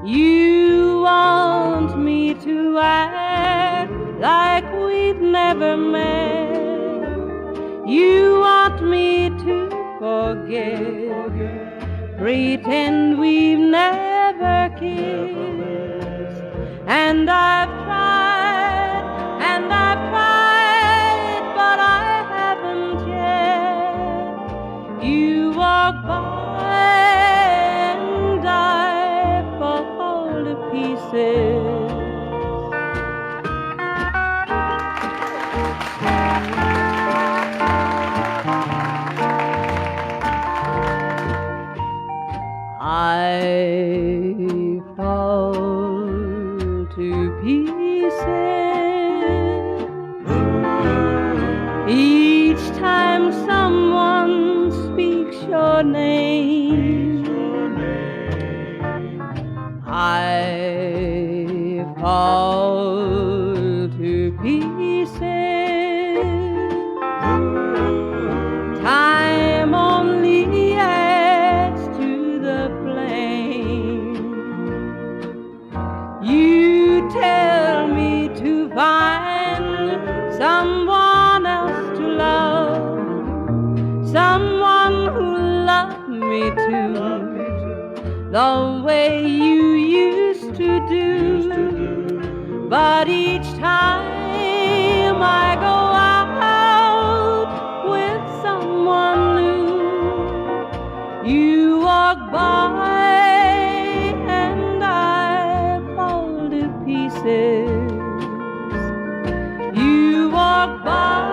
You want me to act like we've never met. You want me to forget, pretend we've never kissed. And I've tried, but I haven't yet. You walk by and I fall to pieces. I fall to pieces each time someone speaks your name. I fall to pieces. Time only adds to the flame. You tell me to find someone else to love, someone who loved me too, the way you used to do. But each time I go out with someone new, you walk by and I fall to pieces. You walk by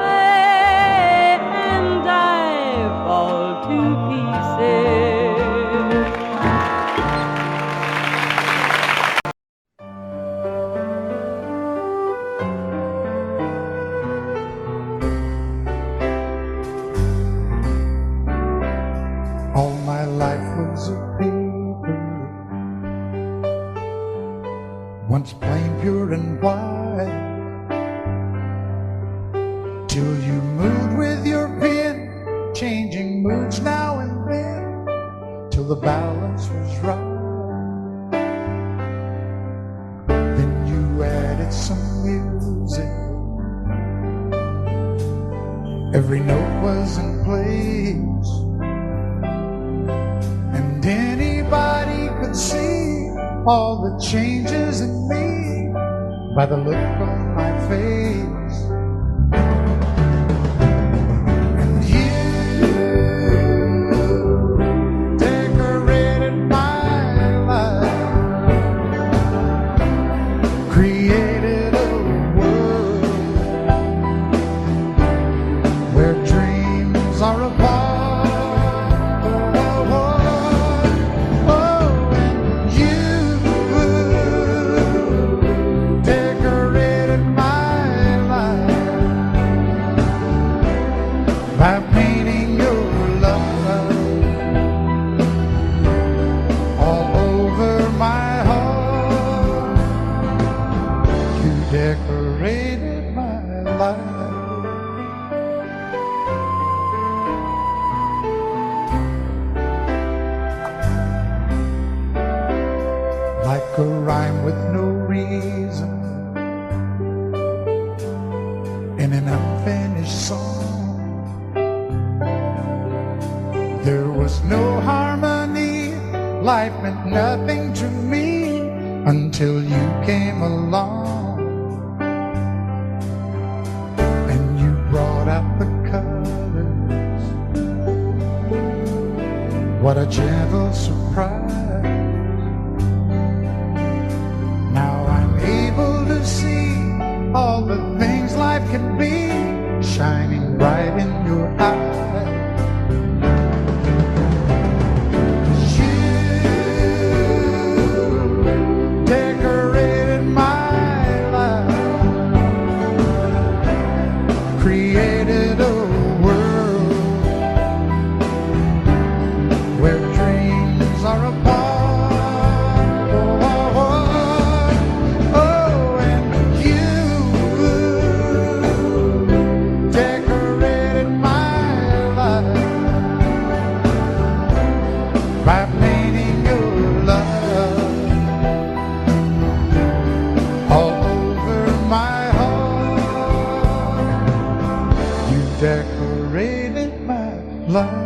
and I fall to pieces. All my life was a paper, once plain, pure and white, till you moved with your pen, changing moods now and then, till the balance was right. Then you added some music, every note was in place, and anybody could see all the changes in me by the look on my face. And you decorated my life life meant nothing to me until you came along and you brought out the colors. What a gentle surprise. Now I'm able to see all the things life can be shining bright in your eyes. Decorated my life, created a world where dreams are apart. Oh, and you decorated my life by painting your love all over my heart. You decorated my life.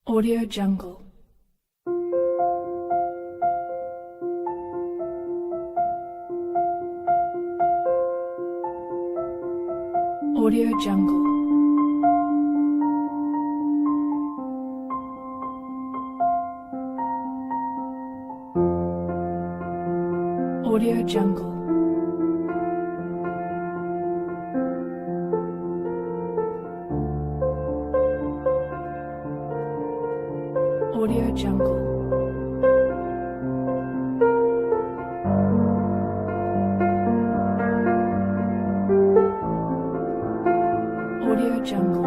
Audio Jungle. Audio Jungle. Audio Jungle. Audio Jungle. Audio Jungle.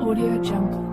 Audio Jungle.